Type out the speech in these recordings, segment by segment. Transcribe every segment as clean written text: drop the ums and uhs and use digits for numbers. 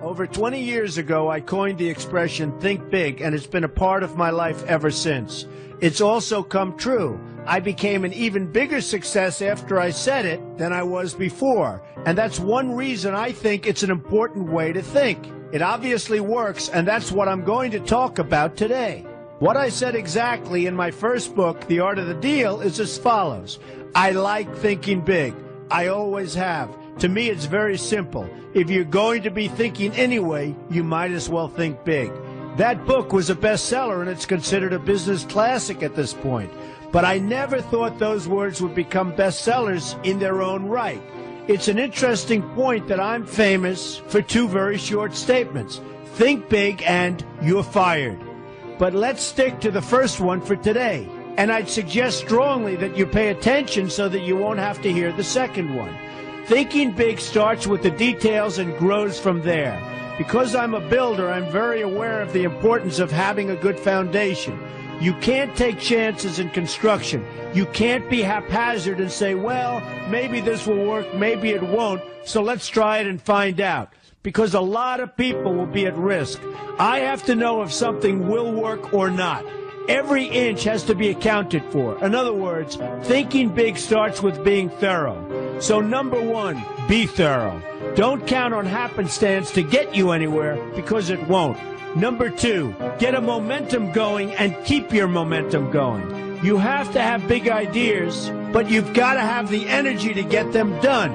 Over 20 years ago, I coined the expression, think big, and it's been a part of my life ever since. It's also come true. I became an even bigger success after I said it than I was before. And that's one reason I think it's an important way to think. It obviously works, and that's what I'm going to talk about today. What I said exactly in my first book, The Art of the Deal, is as follows. I like thinking big. I always have. To me, it's very simple. If you're going to be thinking anyway, you might as well think big. That book was a bestseller, and it's considered a business classic at this point. But I never thought those words would become bestsellers in their own right. It's an interesting point that I'm famous for two very short statements. Think big and you're fired. But let's stick to the first one for today. And I'd suggest strongly that you pay attention so that you won't have to hear the second one. Thinking big starts with the details and grows from there. Because I'm a builder, I'm very aware of the importance of having a good foundation. You can't take chances in construction. You can't be haphazard and say, well, maybe this will work, maybe it won't, so let's try it and find out. Because a lot of people will be at risk. I have to know if something will work or not. Every inch has to be accounted for. In other words, thinking big starts with being thorough. So number one, be thorough. Don't count on happenstance to get you anywhere, because it won't. Number two, get a momentum going and keep your momentum going. You have to have big ideas, but you've got to have the energy to get them done,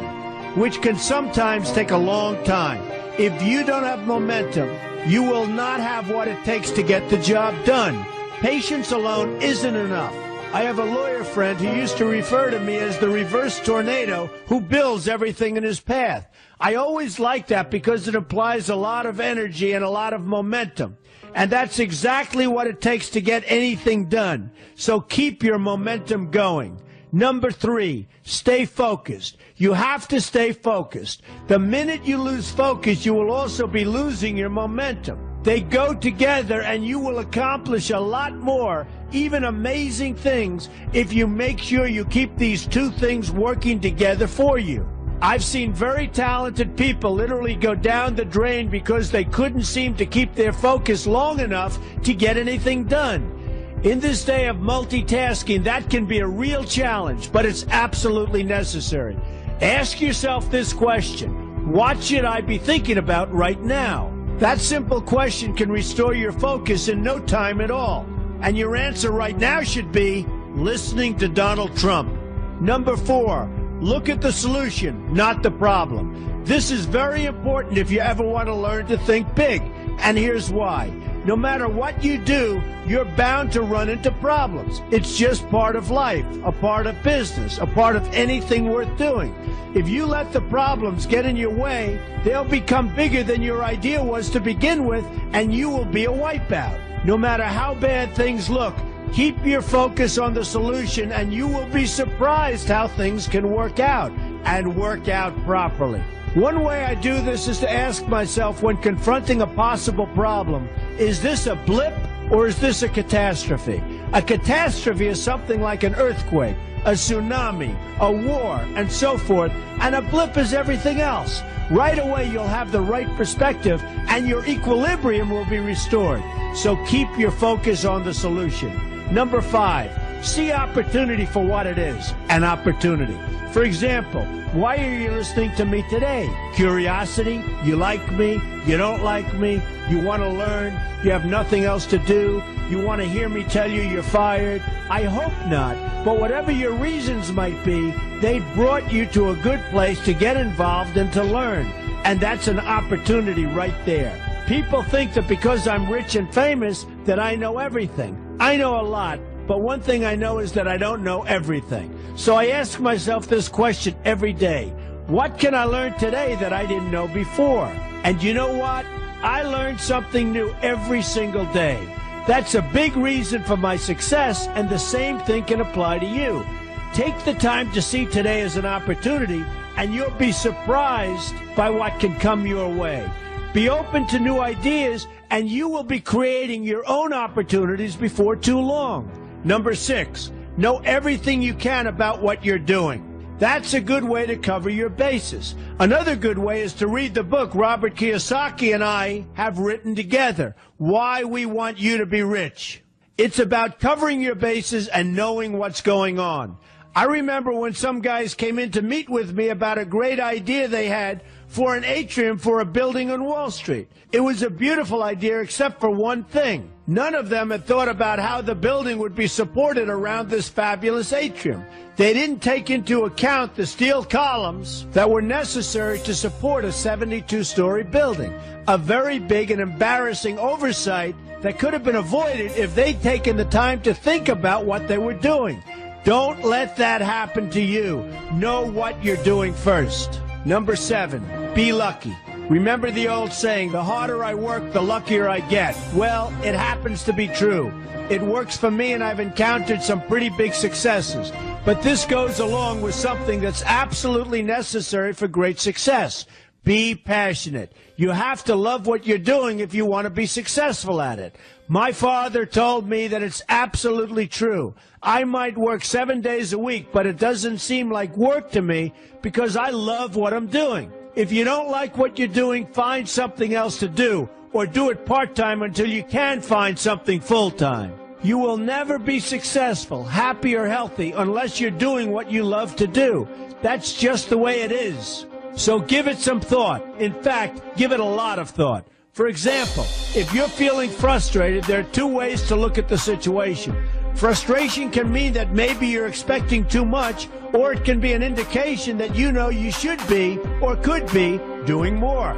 which can sometimes take a long time. If you don't have momentum, you will not have what it takes to get the job done. Patience alone isn't enough. I have a lawyer friend who used to refer to me as the reverse tornado who builds everything in his path. I always like that because it implies a lot of energy and a lot of momentum. And that's exactly what it takes to get anything done. So keep your momentum going. Number three, stay focused. You have to stay focused. The minute you lose focus, you will also be losing your momentum. They go together, and you will accomplish a lot more, even amazing things, if you make sure you keep these two things working together for you. I've seen very talented people literally go down the drain because they couldn't seem to keep their focus long enough to get anything done. In this day of multitasking, that can be a real challenge, but it's absolutely necessary. Ask yourself this question: what should I be thinking about right now? That simple question can restore your focus in no time at all. And your answer right now should be listening to Donald Trump. Number four, look at the solution, not the problem. This is very important if you ever want to learn to think big. And here's why. No matter what you do, you're bound to run into problems. It's just part of life, a part of business, a part of anything worth doing. If you let the problems get in your way, they'll become bigger than your idea was to begin with, and you will be a wipeout. No matter how bad things look, keep your focus on the solution, and you will be surprised how things can work out, and work out properly. One way I do this is to ask myself when confronting a possible problem, is this a blip or is this a catastrophe? A catastrophe is something like an earthquake, a tsunami, a war, and so forth, and a blip is everything else. Right away you'll have the right perspective and your equilibrium will be restored. So keep your focus on the solution. Number five, see opportunity for what it is, an opportunity. For example, why are you listening to me today? Curiosity? You like me? You don't like me? You want to learn? You have nothing else to do? You want to hear me tell you you're fired? I hope not. But whatever your reasons might be, they brought you to a good place to get involved and to learn. And that's an opportunity right there. People think that because I'm rich and famous that I know everything. I know a lot. But one thing I know is that I don't know everything. So I ask myself this question every day. What can I learn today that I didn't know before? And you know what? I learn something new every single day. That's a big reason for my success, and the same thing can apply to you. Take the time to see today as an opportunity, and you'll be surprised by what can come your way. Be open to new ideas, and you will be creating your own opportunities before too long. Number six, know everything you can about what you're doing. That's a good way to cover your bases. Another good way is to read the book Robert Kiyosaki and I have written together, Why We Want You to Be Rich. It's about covering your bases and knowing what's going on. I remember when some guys came in to meet with me about a great idea they had for an atrium for a building on Wall Street. It was a beautiful idea except for one thing. None of them had thought about how the building would be supported around this fabulous atrium. They didn't take into account the steel columns that were necessary to support a 72-story building. A very big and embarrassing oversight that could have been avoided if they'd taken the time to think about what they were doing. Don't let that happen to you. Know what you're doing first. Number 7, be lucky. Remember the old saying, the harder I work, the luckier I get. Well, it happens to be true. It works for me, and I've encountered some pretty big successes. But this goes along with something that's absolutely necessary for great success. Be passionate. You have to love what you're doing if you want to be successful at it. My father told me that it's absolutely true. I might work 7 days a week, but it doesn't seem like work to me because I love what I'm doing. If you don't like what you're doing, find something else to do, or do it part-time until you can find something full-time. You will never be successful, happy, or healthy unless you're doing what you love to do. That's just the way it is. So give it some thought. In fact, give it a lot of thought. For example, if you're feeling frustrated, there are 2 ways to look at the situation. Frustration can mean that maybe you're expecting too much, or it can be an indication that you know you should be, or could be, doing more.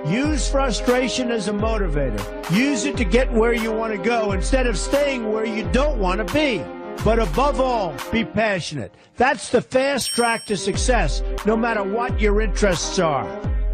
Use frustration as a motivator. Use it to get where you want to go instead of staying where you don't want to be. But above all, be passionate. That's the fast track to success, no matter what your interests are.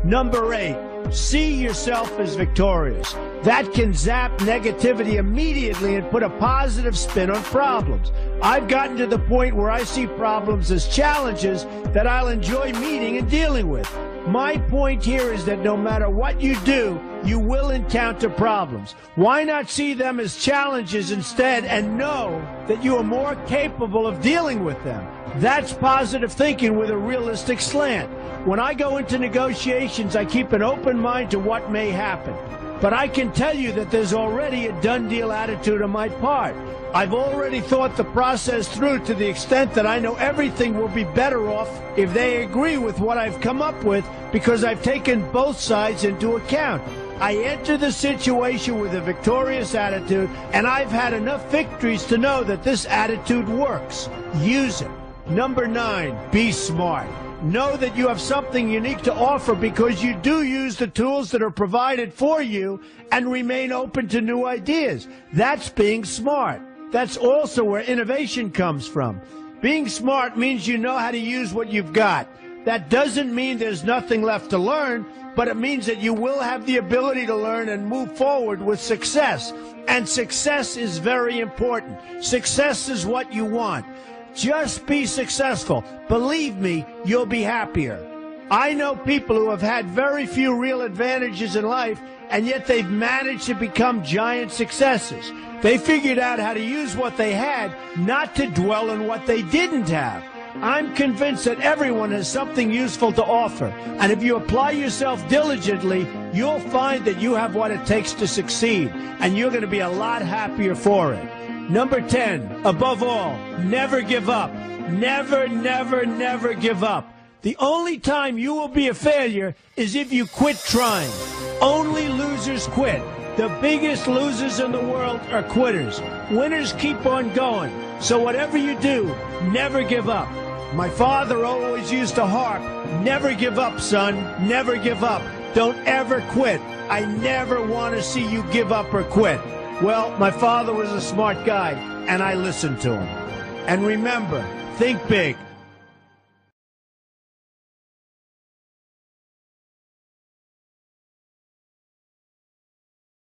Number 8, see yourself as victorious. That can zap negativity immediately and put a positive spin on problems. I've gotten to the point where I see problems as challenges that I'll enjoy meeting and dealing with. My point here is that no matter what you do, you will encounter problems. Why not see them as challenges instead and know that you are more capable of dealing with them? That's positive thinking with a realistic slant. When I go into negotiations, I keep an open mind to what may happen. But I can tell you that there's already a done deal attitude on my part. I've already thought the process through to the extent that I know everything will be better off if they agree with what I've come up with because I've taken both sides into account. I enter the situation with a victorious attitude, and I've had enough victories to know that this attitude works. Use it. Number 9, be smart. Know that you have something unique to offer because you do use the tools that are provided for you and remain open to new ideas. That's being smart. That's also where innovation comes from. Being smart means you know how to use what you've got. That doesn't mean there's nothing left to learn, but it means that you will have the ability to learn and move forward with success. And success is very important. Success is what you want. Just be successful. Believe me, you'll be happier. I know people who have had very few real advantages in life, and yet they've managed to become giant successes. They figured out how to use what they had, not to dwell on what they didn't have. I'm convinced that everyone has something useful to offer, and if you apply yourself diligently, you'll find that you have what it takes to succeed, and you're going to be a lot happier for it. Number 10, above all, never give up. Never, never, never give up. The only time you will be a failure is if you quit trying. Only losers quit. The biggest losers in the world are quitters. Winners keep on going. So whatever you do, never give up. My father always used to harp, never give up, son, never give up. Don't ever quit. I never want to see you give up or quit. Well, my father was a smart guy, and I listened to him. And remember, think big.